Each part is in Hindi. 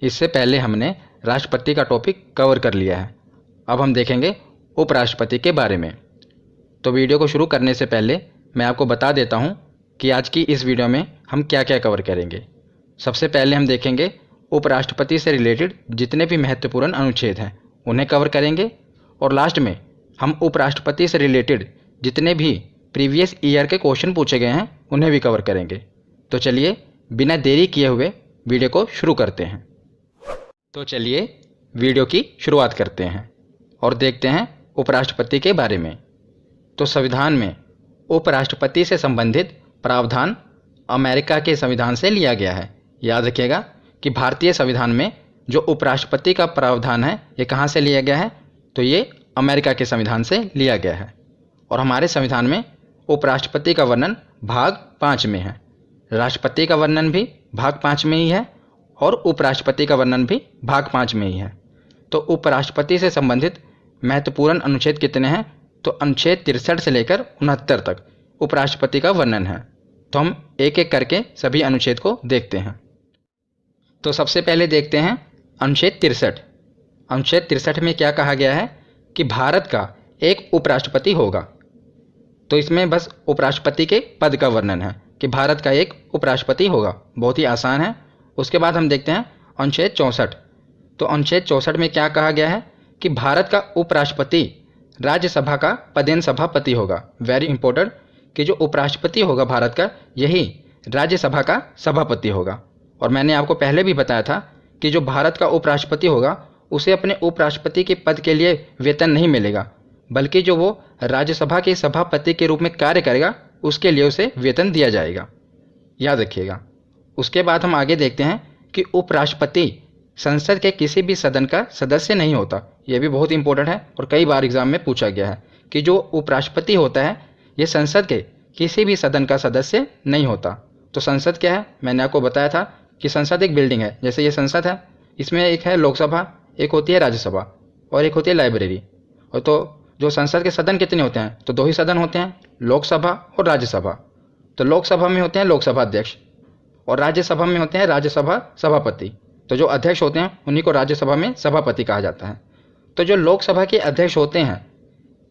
इससे पहले हमने राष्ट्रपति का टॉपिक कवर कर लिया है। अब हम देखेंगे उपराष्ट्रपति के बारे में। तो वीडियो को शुरू करने से पहले मैं आपको बता देता हूं कि आज की इस वीडियो में हम क्या क्या कवर करेंगे। सबसे पहले हम देखेंगे उपराष्ट्रपति से रिलेटेड जितने भी महत्वपूर्ण अनुच्छेद हैं उन्हें कवर करेंगे, और लास्ट में हम उपराष्ट्रपति से रिलेटेड जितने भी प्रीवियस ईयर के क्वेश्चन पूछे गए हैं उन्हें भी कवर करेंगे। तो चलिए बिना देरी किए हुए वीडियो को शुरू करते हैं। तो चलिए वीडियो की शुरुआत करते हैं और देखते हैं उपराष्ट्रपति के बारे में। तो संविधान में उपराष्ट्रपति से संबंधित प्रावधान अमेरिका के संविधान से लिया गया है। याद रखिएगा कि भारतीय संविधान में जो उपराष्ट्रपति का प्रावधान है ये कहाँ से लिया गया है, तो ये अमेरिका के संविधान से लिया गया है। और हमारे संविधान में उपराष्ट्रपति का वर्णन भाग 5 में है, राष्ट्रपति का वर्णन भी भाग 5 में ही है और उपराष्ट्रपति का वर्णन भी भाग 5 में ही है। तो उपराष्ट्रपति से संबंधित महत्वपूर्ण अनुच्छेद कितने हैं, तो अनुच्छेद 63 से लेकर 69 तक उपराष्ट्रपति का वर्णन है। तो हम एक एक करके सभी अनुच्छेद को देखते हैं। तो सबसे पहले देखते हैं अनुच्छेद 63। अनुच्छेद 63 में क्या कहा गया है कि भारत का एक उपराष्ट्रपति होगा। तो इसमें बस उपराष्ट्रपति के पद का वर्णन है कि भारत का एक उपराष्ट्रपति होगा, बहुत ही आसान है। उसके बाद हम देखते हैं अनुच्छेद 64। तो अनुच्छेद 64 में क्या कहा गया है कि भारत का उपराष्ट्रपति राज्यसभा का पदेन सभापति होगा। वेरी इंपॉर्टेंट कि जो उपराष्ट्रपति होगा भारत का यही राज्यसभा का सभापति होगा। और मैंने आपको पहले भी बताया था कि जो भारत का उपराष्ट्रपति होगा उसे अपने उपराष्ट्रपति के पद के लिए वेतन नहीं मिलेगा, बल्कि जो वो राज्यसभा के सभापति के रूप में कार्य करेगा उसके लिए उसे वेतन दिया जाएगा। याद रखिएगा। उसके बाद हम आगे देखते हैं कि उपराष्ट्रपति संसद के किसी भी सदन का सदस्य नहीं होता। यह भी बहुत इंपॉर्टेंट है और कई बार एग्जाम में पूछा गया है कि जो उपराष्ट्रपति होता है ये संसद के किसी भी सदन का सदस्य नहीं होता। तो संसद क्या है, मैंने आपको बताया था कि संसद एक बिल्डिंग है। जैसे ये संसद है, इसमें एक है लोकसभा, एक होती है राज्यसभा और एक होती है लाइब्रेरी। और तो जो संसद के सदन कितने होते हैं, तो 2 ही सदन होते हैं, लोकसभा और राज्यसभा। तो लोकसभा में होते हैं लोकसभा अध्यक्ष और राज्यसभा में होते हैं राज्यसभा सभापति। तो जो अध्यक्ष होते हैं उन्हीं को राज्यसभा में सभापति कहा जाता है। तो जो लोकसभा के अध्यक्ष होते हैं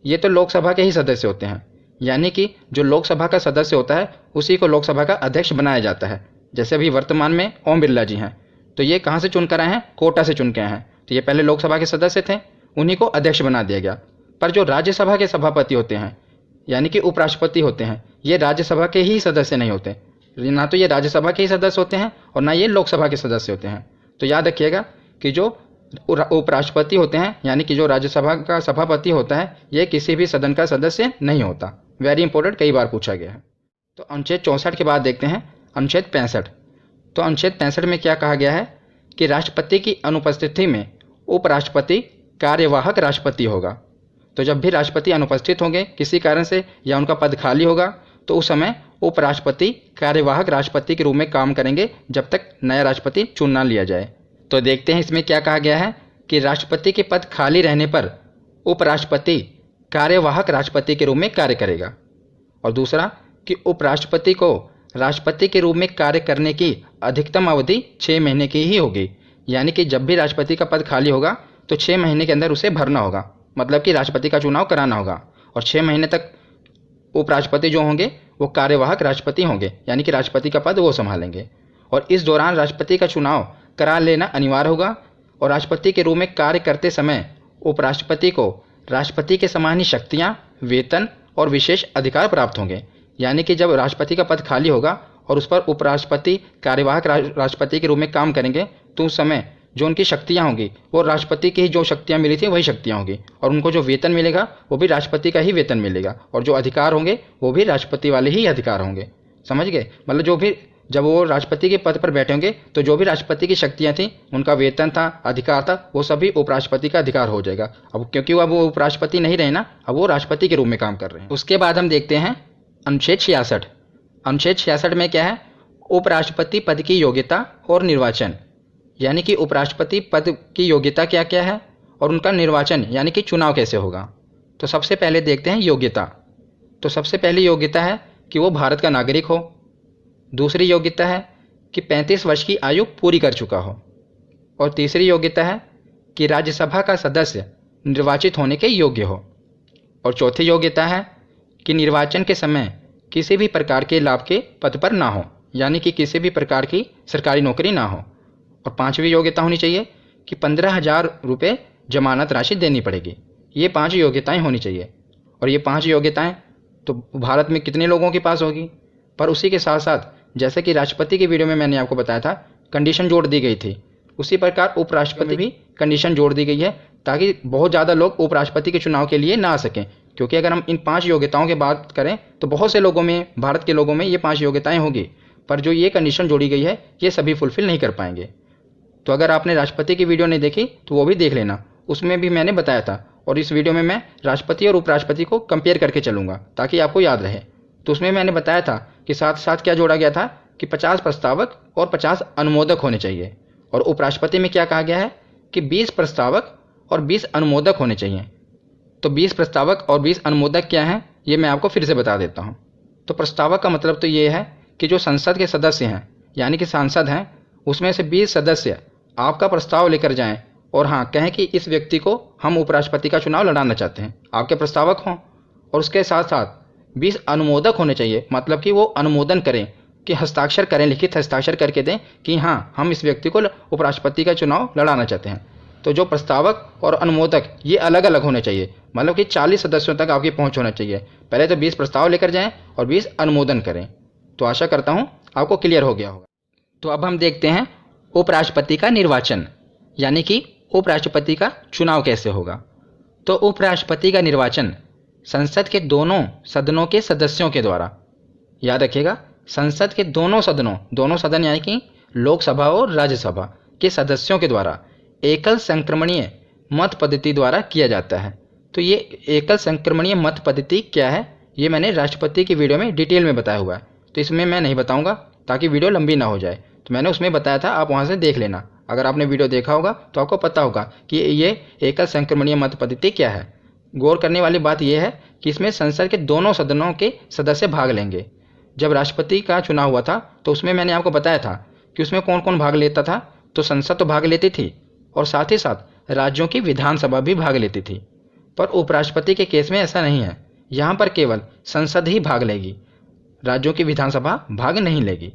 ये तो लोकसभा के ही सदस्य होते हैं, यानी कि जो लोकसभा का सदस्य होता है उसी को लोकसभा का अध्यक्ष बनाया जाता है। जैसे अभी वर्तमान में ओम बिरला जी हैं, तो ये कहाँ से चुन कर आए हैं, कोटा से चुन के आए हैं। तो ये पहले लोकसभा के सदस्य थे, उन्हीं को अध्यक्ष बना दिया गया। पर जो राज्यसभा के सभापति होते हैं यानी कि उपराष्ट्रपति होते हैं ये राज्यसभा के ही सदस्य नहीं होते। ना तो ये राज्यसभा के ही सदस्य होते हैं और ना ये लोकसभा के सदस्य होते हैं। तो याद रखिएगा कि जो उपराष्ट्रपति होते हैं यानी कि जो राज्यसभा का सभापति होता है ये किसी भी सदन का सदस्य नहीं होता। वेरी इंपॉर्टेंट, कई बार पूछा गया है। तो अनुच्छेद 64 के बाद देखते हैं अनुच्छेद 65। तो अनुच्छेद 65 में क्या कहा गया है कि राष्ट्रपति की अनुपस्थिति में उपराष्ट्रपति कार्यवाहक राष्ट्रपति होगा। तो जब भी राष्ट्रपति अनुपस्थित होंगे किसी कारण से या उनका पद खाली होगा तो उस समय उपराष्ट्रपति कार्यवाहक राष्ट्रपति के रूप में काम करेंगे जब तक नया राष्ट्रपति चुन ना लिया जाए। तो देखते हैं इसमें क्या कहा गया है कि राष्ट्रपति के पद खाली रहने पर उपराष्ट्रपति कार्यवाहक राष्ट्रपति के रूप में कार्य करेगा। और दूसरा कि उपराष्ट्रपति को राष्ट्रपति के रूप में कार्य करने की अधिकतम अवधि 6 महीने की ही होगी, यानी कि जब भी राष्ट्रपति का पद खाली होगा तो 6 महीने के अंदर उसे भरना होगा, मतलब कि राष्ट्रपति का चुनाव कराना होगा। और 6 महीने तक उपराष्ट्रपति जो होंगे वो कार्यवाहक राष्ट्रपति होंगे, यानी कि राष्ट्रपति का पद वो संभालेंगे। और इस दौरान राष्ट्रपति का चुनाव करा लेना अनिवार्य होगा। और राष्ट्रपति के रूप में कार्य करते समय उपराष्ट्रपति को राष्ट्रपति के समान ही शक्तियाँ, वेतन और विशेष अधिकार प्राप्त होंगे। यानी कि जब राष्ट्रपति का पद खाली होगा और उस पर उपराष्ट्रपति कार्यवाहक राष्ट्रपति के रूप में काम करेंगे तो उस समय जो उनकी शक्तियाँ होंगी वो राष्ट्रपति की जो शक्तियाँ मिली थी वही शक्तियाँ होंगी, और उनको जो वेतन मिलेगा वो भी राष्ट्रपति का ही वेतन मिलेगा, और जो अधिकार होंगे वो भी राष्ट्रपति वाले ही अधिकार होंगे। समझ गए? मतलब जो भी जब वो राष्ट्रपति के पद पर बैठे होंगे तो जो भी राष्ट्रपति की शक्तियाँ थी, उनका वेतन था, अधिकार था, वो सभी उपराष्ट्रपति का अधिकार हो जाएगा। अब क्योंकि अब वो उपराष्ट्रपति नहीं रहे ना, अब वो राष्ट्रपति के रूप में काम कर रहे हैं। उसके बाद हम देखते हैं अनुच्छेद 66। अनुच्छेद 66 में क्या है, उपराष्ट्रपति पद की योग्यता और निर्वाचन, यानी कि उपराष्ट्रपति पद की योग्यता क्या क्या है और उनका निर्वाचन यानी कि चुनाव कैसे होगा। तो सबसे पहले देखते हैं योग्यता। तो सबसे पहली योग्यता है कि वो भारत का नागरिक हो। दूसरी योग्यता है कि 35 वर्ष की आयु पूरी कर चुका हो। और तीसरी योग्यता है कि राज्यसभा का सदस्य निर्वाचित होने के योग्य हो। और चौथी योग्यता है कि निर्वाचन के समय किसी भी प्रकार के लाभ के पद पर ना हो, यानी कि किसी भी प्रकार की सरकारी नौकरी ना हो। और पांचवी योग्यता होनी चाहिए कि 15,000 रुपये जमानत राशि देनी पड़ेगी। ये 5 योग्यताएं होनी चाहिए। और ये 5 योग्यताएं तो भारत में कितने लोगों के पास होगी। पर उसी के साथ साथ जैसे कि राष्ट्रपति की वीडियो में मैंने आपको बताया था कंडीशन जोड़ दी गई थी, उसी प्रकार उपराष्ट्रपति में भी कंडीशन जोड़ दी गई है ताकि बहुत ज़्यादा लोग उपराष्ट्रपति के चुनाव के लिए ना आ सकें। क्योंकि अगर हम इन 5 योग्यताओं की बात करें तो बहुत से लोगों में, भारत के लोगों में ये 5 योग्यताएं होगी, पर जो ये कंडीशन जोड़ी गई है ये सभी फुलफिल नहीं कर पाएंगे। तो अगर आपने राष्ट्रपति की वीडियो नहीं देखी तो वो भी देख लेना, उसमें भी मैंने बताया था। और इस वीडियो में मैं राष्ट्रपति और उपराष्ट्रपति को कंपेयर करके चलूँगा ताकि आपको याद रहे। तो उसमें मैंने बताया था कि साथ साथ क्या जोड़ा गया था कि 50 प्रस्तावक और 50 अनुमोदक होने चाहिए। और उपराष्ट्रपति में क्या कहा गया है कि 20 प्रस्तावक और 20 अनुमोदक होने चाहिए। तो 20 प्रस्तावक और 20 अनुमोदक क्या हैं ये मैं आपको फिर से बता देता हूँ। तो प्रस्तावक का मतलब तो ये है कि जो संसद के सदस्य हैं, यानी कि सांसद हैं, उसमें से 20 सदस्य आपका प्रस्ताव लेकर जाएं और हाँ कहें कि इस व्यक्ति को हम उपराष्ट्रपति का चुनाव लड़ाना चाहते हैं, आपके प्रस्तावक हों। और उसके साथ साथ 20 अनुमोदक होने चाहिए, मतलब कि वो अनुमोदन करें, कि हस्ताक्षर करें, लिखित हस्ताक्षर करके दें कि हाँ हम इस व्यक्ति को उपराष्ट्रपति का चुनाव लड़ाना चाहते हैं। तो जो प्रस्तावक और अनुमोदक ये अलग अलग होने चाहिए, मतलब कि 40 सदस्यों तक आपकी पहुंच होना चाहिए। पहले तो 20 प्रस्ताव लेकर जाएं और 20 अनुमोदन करें। तो आशा करता हूं आपको क्लियर हो गया होगा। तो अब हम देखते हैं उपराष्ट्रपति का निर्वाचन, यानी कि उपराष्ट्रपति का चुनाव कैसे होगा। तो उपराष्ट्रपति का निर्वाचन संसद के दोनों सदनों के सदस्यों के द्वारा, याद रखिएगा, संसद के दोनों सदन यानी कि लोकसभा और राज्यसभा के सदस्यों के द्वारा एकल संक्रमणीय मत पद्धति द्वारा किया जाता है। तो ये एकल संक्रमणीय मत पद्धति क्या है ये मैंने राष्ट्रपति की वीडियो में डिटेल में बताया हुआ है, तो इसमें मैं नहीं बताऊंगा ताकि वीडियो लंबी ना हो जाए। तो मैंने उसमें बताया था, आप वहां से देख लेना। अगर आपने वीडियो देखा होगा तो आपको पता होगा कि ये एकल संक्रमणीय मत पद्धति क्या है। गौर करने वाली बात यह है कि इसमें संसद के दोनों सदनों के सदस्य भाग लेंगे। जब राष्ट्रपति का चुनाव हुआ था तो उसमें मैंने आपको बताया था कि उसमें कौन कौन भाग लेता था। तो संसद तो भाग लेती थी और साथ ही साथ राज्यों की विधानसभा भी भाग लेती थी। पर उपराष्ट्रपति के केस में ऐसा नहीं है, यहाँ पर केवल संसद ही भाग लेगी, राज्यों की विधानसभा भाग नहीं लेगी।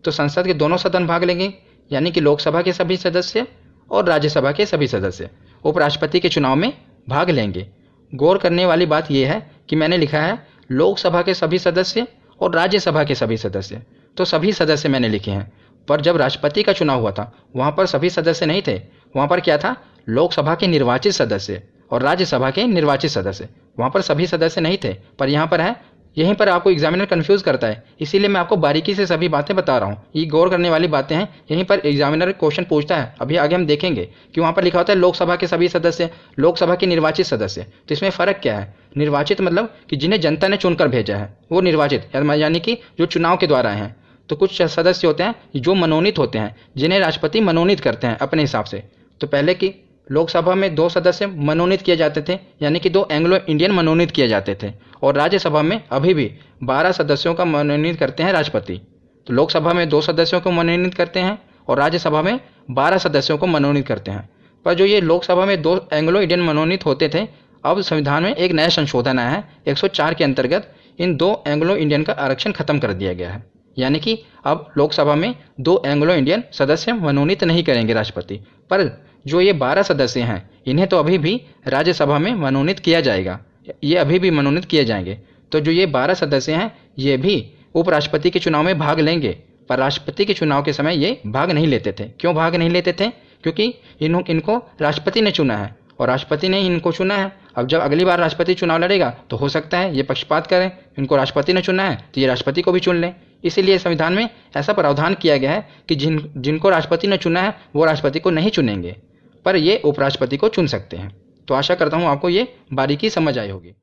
तो संसद के दोनों सदन भाग लेंगे, यानी कि लोकसभा के सभी सदस्य और राज्यसभा के सभी सदस्य उपराष्ट्रपति के चुनाव में भाग लेंगे। गौर करने वाली बात यह है कि मैंने लिखा है लोकसभा के सभी सदस्य और राज्यसभा के सभी सदस्य, तो सभी सदस्य मैंने लिखे हैं। पर जब राष्ट्रपति का चुनाव हुआ था वहाँ पर सभी सदस्य नहीं थे, वहाँ पर क्या था, लोकसभा के निर्वाचित सदस्य और राज्यसभा के निर्वाचित सदस्य, वहाँ पर सभी सदस्य नहीं थे। पर यहाँ पर है, यहीं पर आपको एग्जामिनर कंफ्यूज करता है, इसीलिए मैं आपको बारीकी से सभी बातें बता रहा हूँ। ये गौर करने वाली बातें हैं, यहीं पर एग्जामिनर क्वेश्चन पूछता है। अभी आगे हम देखेंगे कि वहाँ पर लिखा होता है लोकसभा के सभी सदस्य, लोकसभा के निर्वाचित सदस्य। तो इसमें फ़र्क क्या है, निर्वाचित मतलब कि जिन्हें जनता ने चुनकर भेजा है वो निर्वाचित, यानी कि जो चुनाव के द्वारा हैं। तो कुछ सदस्य होते हैं जो मनोनीत होते हैं, जिन्हें राष्ट्रपति मनोनीत करते हैं अपने हिसाब से। तो पहले की लोकसभा में 2 सदस्य मनोनीत किए जाते थे, यानी कि 2 एंग्लो इंडियन मनोनीत किए जाते थे। और राज्यसभा में अभी भी 12 सदस्यों का मनोनीत करते हैं राष्ट्रपति। तो लोकसभा में 2 सदस्यों को मनोनीत करते हैं और राज्यसभा में 12 सदस्यों को मनोनीत करते हैं। पर जो ये लोकसभा में 2 एंग्लो इंडियन मनोनीत होते थे, अब संविधान में एक नया संशोधन आया है 104 के अंतर्गत इन 2 एंग्लो इंडियन का आरक्षण खत्म कर दिया गया है। यानी कि अब लोकसभा में 2 एंग्लो इंडियन सदस्य मनोनीत नहीं करेंगे राष्ट्रपति। पर जो ये 12 सदस्य हैं इन्हें तो अभी भी राज्यसभा में मनोनीत किया जाएगा, ये अभी भी मनोनीत किए जाएंगे। तो जो ये 12 सदस्य हैं ये भी उपराष्ट्रपति के चुनाव में भाग लेंगे, पर राष्ट्रपति के चुनाव के समय ये भाग नहीं लेते थे। क्यों भाग नहीं लेते थे? क्योंकि इनको राष्ट्रपति ने चुना है और राष्ट्रपति ने इनको चुना है। अब जब अगली बार राष्ट्रपति चुनाव लड़ेगा तो हो सकता है ये पक्षपात करें, इनको राष्ट्रपति ने चुना है तो ये राष्ट्रपति को भी चुन लें। इसीलिए संविधान में ऐसा प्रावधान किया गया है कि जिनको राष्ट्रपति ने चुना है वो राष्ट्रपति को नहीं चुनेंगे, पर ये उपराष्ट्रपति को चुन सकते हैं। तो आशा करता हूँ आपको ये बारीकी समझ आई होगी।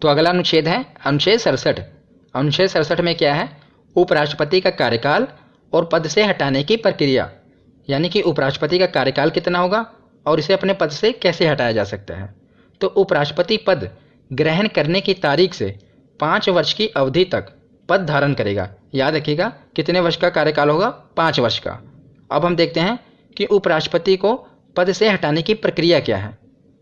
तो अगला अनुच्छेद है अनुच्छेद 67। अनुच्छेद 67 में क्या है, उपराष्ट्रपति का कार्यकाल और पद से हटाने की प्रक्रिया, यानी कि उपराष्ट्रपति का कार्यकाल कितना होगा और इसे अपने पद से कैसे हटाया जा सकता है। तो उपराष्ट्रपति पद ग्रहण करने की तारीख से 5 वर्ष की अवधि तक पद धारण करेगा। याद रखिएगा कितने वर्ष का कार्यकाल होगा, 5 वर्ष का। अब हम देखते हैं कि उपराष्ट्रपति को पद से हटाने की प्रक्रिया क्या है।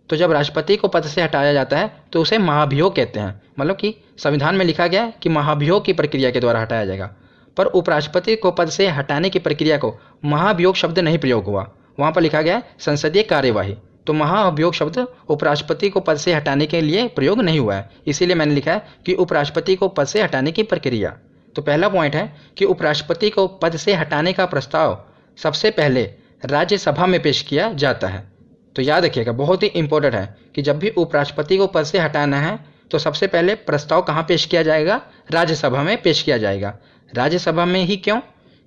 तो जब राष्ट्रपति को पद से हटाया जाता है तो उसे महाभियोग कहते हैं, मतलब कि संविधान में लिखा गया है कि महाभियोग की प्रक्रिया के द्वारा हटाया जाएगा। पर उपराष्ट्रपति को पद से हटाने की प्रक्रिया को महाभियोग शब्द नहीं प्रयोग हुआ, वहाँ पर लिखा गया है संसदीय कार्यवाही। तो महाभियोग शब्द उपराष्ट्रपति को पद से हटाने के लिए प्रयोग नहीं हुआ है, इसीलिए मैंने लिखा है कि उपराष्ट्रपति को पद से हटाने की प्रक्रिया। तो पहला पॉइंट है कि उपराष्ट्रपति को पद से हटाने का प्रस्ताव सबसे पहले राज्यसभा में पेश किया जाता है। तो याद रखिएगा, बहुत ही इंपॉर्टेंट है कि जब भी उपराष्ट्रपति को पद से हटाना है तो सबसे पहले प्रस्ताव कहाँ पेश किया जाएगा? राज्यसभा में पेश किया जाएगा। राज्यसभा में ही क्यों?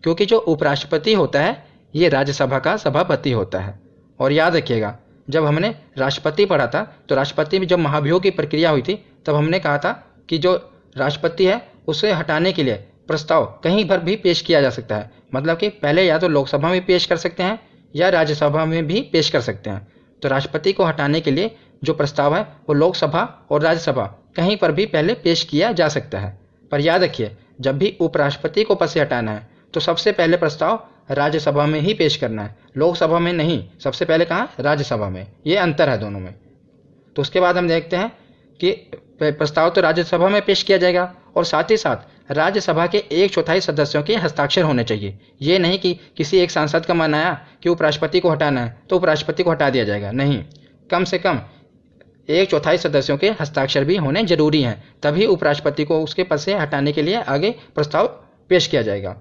क्योंकि जो उपराष्ट्रपति होता है ये राज्यसभा का सभापति होता है। और याद रखिएगा, जब हमने राष्ट्रपति पढ़ा था तो राष्ट्रपति में जब महाभियोग की प्रक्रिया हुई थी तब हमने कहा था कि जो राष्ट्रपति है उसे हटाने के लिए प्रस्ताव कहीं पर भी पेश किया जा सकता है, मतलब कि पहले या तो लोकसभा में पेश कर सकते हैं या राज्यसभा में भी पेश कर सकते हैं। तो राष्ट्रपति को हटाने के लिए जो प्रस्ताव है वो लोकसभा और राज्यसभा कहीं पर भी पहले पेश किया जा सकता है। पर याद रखिए, जब भी उपराष्ट्रपति को पद से हटाना है तो सबसे पहले प्रस्ताव राज्यसभा में ही पेश करना है, लोकसभा में नहीं। सबसे पहले कहाँ? राज्यसभा में। ये अंतर है दोनों में। तो उसके बाद हम देखते हैं कि प्रस्ताव तो राज्यसभा में पेश किया जाएगा और साथ ही साथ राज्यसभा के 1/4 सदस्यों के हस्ताक्षर होने चाहिए। ये नहीं कि किसी एक सांसद का मन आया कि उपराष्ट्रपति को हटाना है तो उपराष्ट्रपति को हटा दिया जाएगा, नहीं। कम से कम 1/4 सदस्यों के हस्ताक्षर भी होने जरूरी हैं, तभी उपराष्ट्रपति को उसके पद से हटाने के लिए आगे प्रस्ताव पेश किया जाएगा।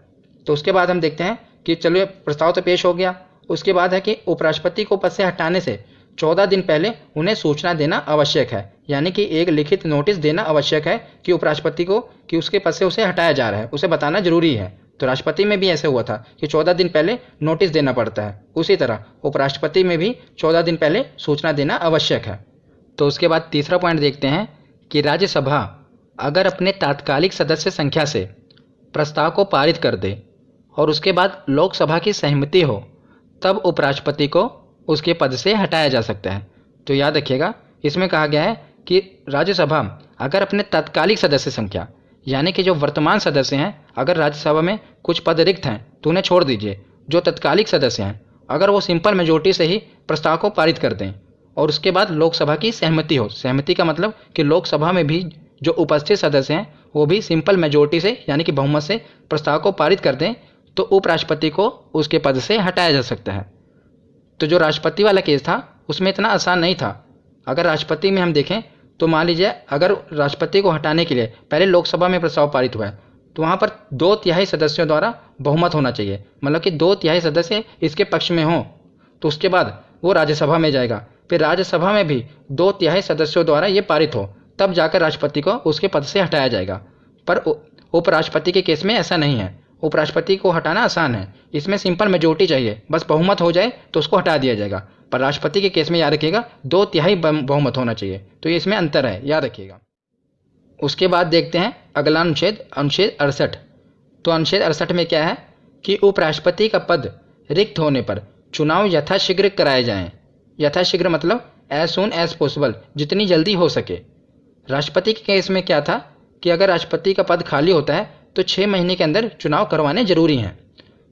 तो उसके बाद हम देखते हैं कि चलो प्रस्ताव तो पेश हो गया, उसके बाद है कि उपराष्ट्रपति को पद से हटाने से 14 दिन पहले उन्हें सूचना देना आवश्यक है, यानी कि एक लिखित नोटिस देना आवश्यक है कि उपराष्ट्रपति को कि उसके पद से उसे हटाया जा रहा है, उसे बताना जरूरी है। तो राष्ट्रपति में भी ऐसे हुआ था कि 14 दिन पहले नोटिस देना पड़ता है, उसी तरह उपराष्ट्रपति में भी 14 दिन पहले सूचना देना आवश्यक है। तो उसके बाद तीसरा पॉइंट देखते हैं कि राज्यसभा अगर अपने तात्कालिक सदस्य संख्या से प्रस्ताव को पारित कर दे और उसके बाद लोकसभा की सहमति हो तब उपराष्ट्रपति को उसके पद से हटाया जा सकता है। तो याद रखिएगा, इसमें कहा गया है कि राज्यसभा अगर अपने तात्कालिक सदस्य संख्या, यानी कि जो वर्तमान सदस्य हैं, अगर राज्यसभा में कुछ पद रिक्त हैं तो उन्हें छोड़ दीजिए। जो तत्कालिक सदस्य हैं अगर वो सिंपल मेजोरिटी से ही प्रस्ताव को पारित कर दें और उसके बाद लोकसभा की सहमति हो, सहमति का मतलब कि लोकसभा में भी जो उपस्थित सदस्य हैं वो भी सिंपल मेजोरिटी से यानी कि बहुमत से प्रस्ताव को पारित कर दें, तो उपराष्ट्रपति को उसके पद से हटाया जा सकता है। तो जो राष्ट्रपति वाला केस था उसमें इतना आसान नहीं था। अगर राष्ट्रपति में हम देखें तो मान लीजिए अगर राष्ट्रपति को हटाने के लिए पहले लोकसभा में प्रस्ताव पारित हुआ है तो वहाँ पर 2/3 सदस्यों द्वारा बहुमत होना चाहिए, मतलब कि 2/3 सदस्य इसके पक्ष में हों, तो उसके बाद वो राज्यसभा में जाएगा। फिर राज्यसभा में भी 2/3 सदस्यों द्वारा ये पारित हो, तब जाकर राष्ट्रपति को उसके पद से हटाया जाएगा। पर उपराष्ट्रपति के केस में ऐसा नहीं है। उपराष्ट्रपति को हटाना आसान है, इसमें सिंपल मेजोरिटी चाहिए, बस बहुमत हो जाए तो उसको हटा दिया जाएगा। पर राष्ट्रपति के केस में याद रखिएगा 2/3 बहुमत होना चाहिए, तो ये इसमें अंतर है, याद रखिएगा। उसके बाद देखते हैं अगला अनुच्छेद 68। तो अनुच्छेद 68 में क्या है कि उपराष्ट्रपति का पद रिक्त होने पर चुनाव यथाशीघ्र कराए जाएं। यथाशीघ्र मतलब एज सून एज पॉसिबल, जितनी जल्दी हो सके। राष्ट्रपति के केस में क्या था कि अगर राष्ट्रपति का पद खाली होता है तो 6 महीने के अंदर चुनाव करवाने जरूरी हैं।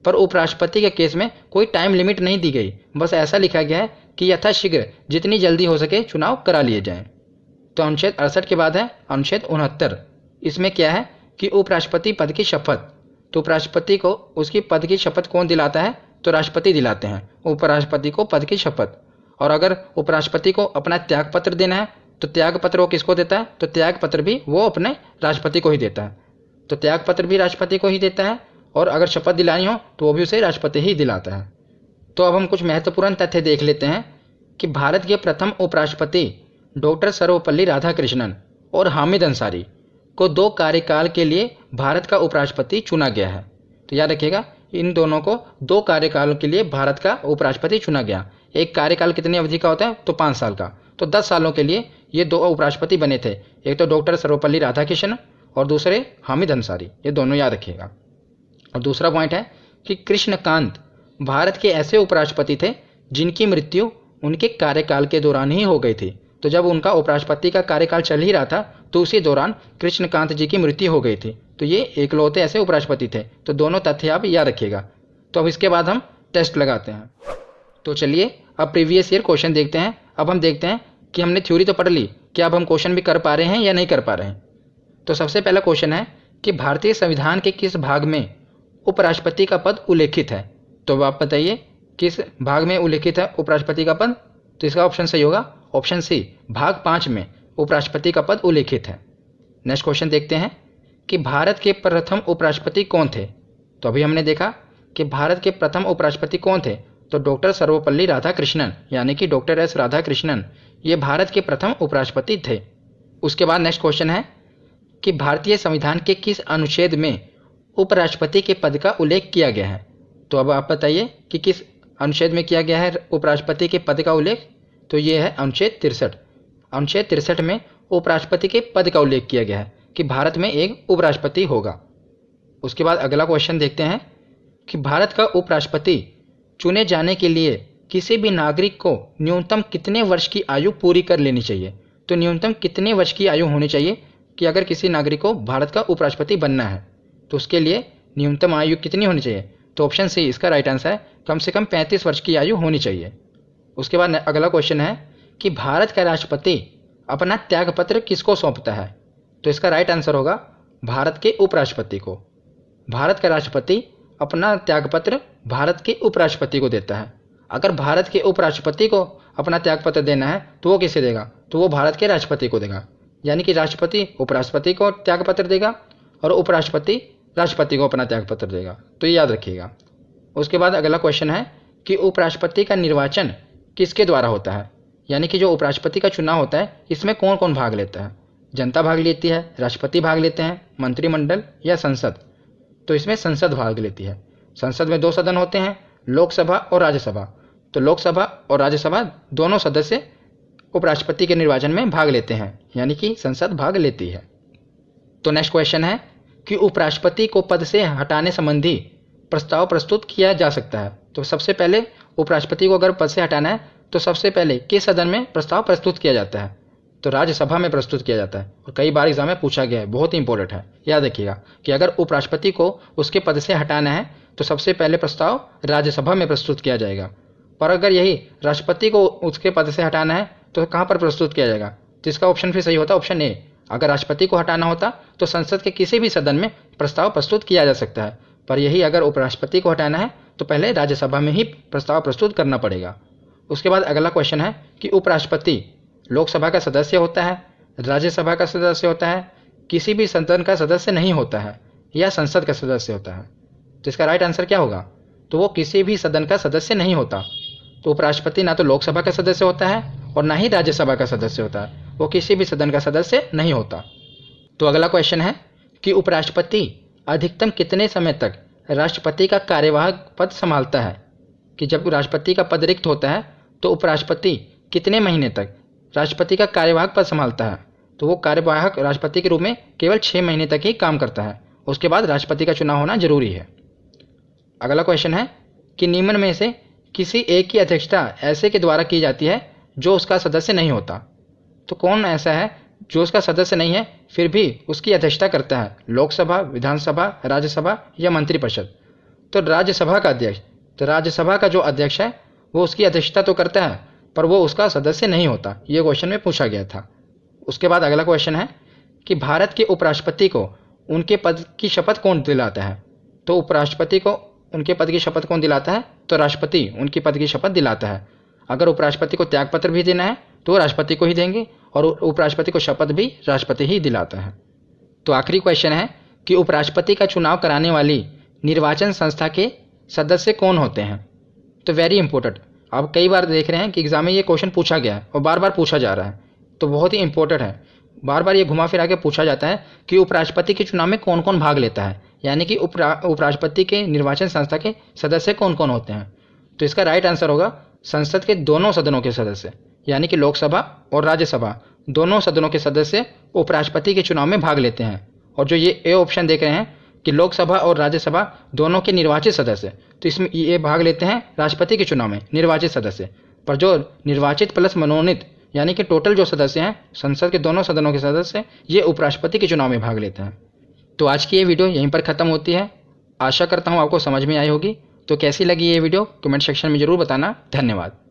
पर उपराष्ट्रपति के केस में कोई टाइम लिमिट नहीं दी गई, बस ऐसा लिखा गया है कि यथाशीघ्र जितनी जल्दी हो सके चुनाव करा लिए जाएं। तो अनुच्छेद 68 के बाद है अनुच्छेद 69। इसमें क्या है कि उपराष्ट्रपति पद की शपथ। तो उपराष्ट्रपति को उसकी पद की शपथ कौन दिलाता है? तो राष्ट्रपति दिलाते हैं उपराष्ट्रपति को पद की शपथ। और अगर उपराष्ट्रपति को अपना त्याग पत्र देना है तो त्याग पत्र वो किसको देता है? तो त्याग पत्र भी वो अपने राष्ट्रपति को ही देता है। तो त्याग पत्र भी राष्ट्रपति को ही देता है, और अगर शपथ दिलानी हो तो वो भी उसे राष्ट्रपति ही दिलाता है। तो अब हम कुछ महत्वपूर्ण तथ्य देख लेते हैं कि भारत के प्रथम उपराष्ट्रपति डॉक्टर सर्वपल्ली राधाकृष्णन और हामिद अंसारी को 2 कार्यकाल के लिए भारत का उपराष्ट्रपति चुना गया है। तो याद रखिएगा, इन दोनों को 2 कार्यकाल के लिए भारत का उपराष्ट्रपति चुना गया। एक कार्यकाल कितनी अवधि का होता है? तो 5 साल का। तो 10 सालों के लिए ये 2 उपराष्ट्रपति बने थे, एक तो डॉक्टर सर्वपल्ली राधाकृष्णन और दूसरे हामिद अंसारी, ये दोनों याद रखिएगा। और दूसरा पॉइंट है कि कृष्णकांत भारत के ऐसे उपराष्ट्रपति थे जिनकी मृत्यु उनके कार्यकाल के दौरान ही हो गई थी। तो जब उनका उपराष्ट्रपति का कार्यकाल चल ही रहा था तो उसी दौरान कृष्णकांत जी की मृत्यु हो गई थी। तो ये इकलौते ऐसे उपराष्ट्रपति थे। तो दोनों तथ्य आप याद रखिएगा। तो अब इसके बाद हम टेस्ट लगाते हैं। तो चलिए अब प्रीवियस ईयर क्वेश्चन देखते हैं। अब हम देखते हैं कि हमने थ्योरी तो पढ़ ली, क्या अब हम क्वेश्चन भी कर पा रहे हैं या नहीं कर पा रहे हैं। तो सबसे पहला क्वेश्चन है कि भारतीय संविधान के किस भाग में उपराष्ट्रपति का पद उल्लेखित है। तो आप बताइए किस भाग में उल्लेखित है उपराष्ट्रपति का पद। तो इसका ऑप्शन सही होगा ऑप्शन सी, भाग 5 में उपराष्ट्रपति का पद उल्लेखित है। नेक्स्ट क्वेश्चन देखते हैं कि भारत के प्रथम उपराष्ट्रपति कौन थे। तो अभी हमने देखा कि भारत के प्रथम उपराष्ट्रपति कौन थे, तो डॉक्टर सर्वपल्ली राधाकृष्णन यानी कि डॉक्टर एस राधाकृष्णन ये भारत के प्रथम उपराष्ट्रपति थे। उसके बाद नेक्स्ट क्वेश्चन है कि भारतीय संविधान के किस अनुच्छेद में उपराष्ट्रपति के पद का उल्लेख किया गया है। तो अब आप बताइए कि किस अनुच्छेद में किया गया है उपराष्ट्रपति के पद का उल्लेख। तो ये है अनुच्छेद 63। अनुच्छेद 63 में उपराष्ट्रपति के पद का उल्लेख किया गया है कि भारत में एक उपराष्ट्रपति होगा। उसके बाद अगला क्वेश्चन देखते हैं कि भारत का उपराष्ट्रपति चुने जाने के लिए किसी भी नागरिक को न्यूनतम कितने वर्ष की आयु पूरी कर लेनी चाहिए। तो न्यूनतम कितने वर्ष की आयु होनी चाहिए कि अगर किसी नागरिक को भारत का उपराष्ट्रपति बनना है तो उसके लिए न्यूनतम आयु कितनी होनी चाहिए। तो ऑप्शन सी इसका राइट आंसर है, कम से कम 35 वर्ष की आयु होनी चाहिए। उसके बाद अगला क्वेश्चन है कि भारत का राष्ट्रपति अपना त्यागपत्र किसको सौंपता है। तो इसका राइट आंसर होगा भारत के उपराष्ट्रपति को। भारत का राष्ट्रपति अपना त्यागपत्र भारत के उपराष्ट्रपति को देता है। अगर भारत के उपराष्ट्रपति को अपना त्यागपत्र देना है तो वो किसे देगा, तो वो भारत के राष्ट्रपति को देगा। यानी कि राष्ट्रपति उपराष्ट्रपति को त्यागपत्र देगा और उपराष्ट्रपति राष्ट्रपति को अपना त्यागपत्र देगा। तो ये याद रखिएगा। उसके बाद अगला क्वेश्चन है कि उपराष्ट्रपति का निर्वाचन किसके द्वारा होता है। यानी कि जो उपराष्ट्रपति का चुनाव होता है इसमें कौन कौन भाग लेता है। जनता भाग लेती है, राष्ट्रपति भाग लेते हैं, मंत्रिमंडल या संसद। तो इसमें संसद भाग लेती है। संसद में 2 सदन होते हैं, लोकसभा और राज्यसभा। तो लोकसभा और राज्यसभा दोनों सदस्य उपराष्ट्रपति के निर्वाचन में भाग लेते हैं, यानी कि संसद भाग लेती है। तो नेक्स्ट क्वेश्चन है कि उपराष्ट्रपति को पद से हटाने संबंधी प्रस्ताव प्रस्तुत किया जा सकता है। तो सबसे पहले उपराष्ट्रपति को अगर पद से हटाना है तो सबसे पहले किस सदन में प्रस्ताव प्रस्तुत किया जाता है। तो राज्यसभा में प्रस्तुत किया जाता है और कई बार एग्जाम में पूछा गया है, बहुत ही इंपॉर्टेंट है। याद रखिएगा कि अगर उपराष्ट्रपति को उसके पद से हटाना है तो सबसे पहले प्रस्ताव राज्यसभा में प्रस्तुत किया जाएगा, पर अगर यही राष्ट्रपति को उसके पद से हटाना है तो कहाँ पर प्रस्तुत किया जाएगा। तो इसका ऑप्शन फिर सही होता ऑप्शन ए। अगर राष्ट्रपति को हटाना होता तो संसद के किसी भी सदन में प्रस्ताव प्रस्तुत किया जा सकता है, पर यही अगर उपराष्ट्रपति को हटाना है तो पहले राज्यसभा में ही प्रस्ताव प्रस्तुत करना पड़ेगा। उसके बाद अगला क्वेश्चन है कि उपराष्ट्रपति लोकसभा का सदस्य होता है, राज्यसभा का सदस्य होता है, किसी भी सदन का सदस्य नहीं होता है या संसद का सदस्य होता है। तो इसका राइट आंसर क्या होगा, तो वो किसी भी सदन का सदस्य नहीं होता। तो उपराष्ट्रपति ना तो लोकसभा का सदस्य होता है और ना ही राज्यसभा का सदस्य होता है, वो किसी भी सदन का सदस्य नहीं होता। तो अगला क्वेश्चन है कि उपराष्ट्रपति अधिकतम कितने समय तक राष्ट्रपति का कार्यवाहक पद संभालता है। कि जब राष्ट्रपति का पद रिक्त होता है तो उपराष्ट्रपति कितने महीने तक राष्ट्रपति का कार्यवाहक पद संभालता है। तो वो कार्यवाहक राष्ट्रपति के रूप में केवल 6 महीने तक ही काम करता है, उसके बाद राष्ट्रपति का चुनाव होना जरूरी है। अगला क्वेश्चन है कि निम्न में से किसी एक की अध्यक्षता ऐसे के द्वारा की जाती है जो उसका सदस्य नहीं होता। तो कौन ऐसा है जो उसका सदस्य नहीं है फिर भी उसकी अध्यक्षता करता है, लोकसभा, विधानसभा, राज्यसभा या मंत्रिपरिषद। तो राज्यसभा का अध्यक्ष, तो राज्यसभा का जो अध्यक्ष है वो उसकी अध्यक्षता तो करता है पर वो उसका सदस्य नहीं होता। ये क्वेश्चन में पूछा गया था। उसके बाद अगला क्वेश्चन है कि भारत के उपराष्ट्रपति को उनके पद की शपथ कौन दिलाता है। तो उपराष्ट्रपति को उनके पद की शपथ कौन दिलाता है, तो राष्ट्रपति उनकी पद की शपथ दिलाता है। अगर उपराष्ट्रपति को त्यागपत्र भी देना है तो राष्ट्रपति को ही देंगे और उपराष्ट्रपति को शपथ भी राष्ट्रपति ही दिलाता है। तो आखिरी क्वेश्चन है कि उपराष्ट्रपति का चुनाव कराने वाली निर्वाचन संस्था के सदस्य कौन होते हैं। तो वेरी इंपॉर्टेंट, आप कई बार देख रहे हैं कि एग्जाम में ये क्वेश्चन पूछा गया है और बार बार पूछा जा रहा है, तो बहुत ही इंपॉर्टेंट है। बार बार ये घुमा फिरा के पूछा जाता है कि उपराष्ट्रपति के चुनाव में कौन कौन भाग लेता है, यानी कि उपराष्ट्रपति के निर्वाचन संस्था के सदस्य कौन कौन होते हैं। तो इसका राइट आंसर होगा संसद के दोनों सदनों के सदस्य, यानी कि लोकसभा और राज्यसभा दोनों सदनों के सदस्य उपराष्ट्रपति के चुनाव में भाग लेते हैं। और जो ये ऑप्शन देख रहे हैं कि लोकसभा और राज्यसभा दोनों के निर्वाचित सदस्य, तो इसमें ये भाग लेते हैं राष्ट्रपति के चुनाव में निर्वाचित सदस्य, पर जो निर्वाचित प्लस मनोनीत यानी कि टोटल जो सदस्य हैं संसद के दोनों सदनों के सदस्य, ये उपराष्ट्रपति के चुनाव में भाग लेते हैं। तो आज की ये वीडियो यहीं पर ख़त्म होती है। आशा करता हूँ आपको समझ में आई होगी। तो कैसी लगी ये वीडियो कमेंट सेक्शन में ज़रूर बताना। धन्यवाद।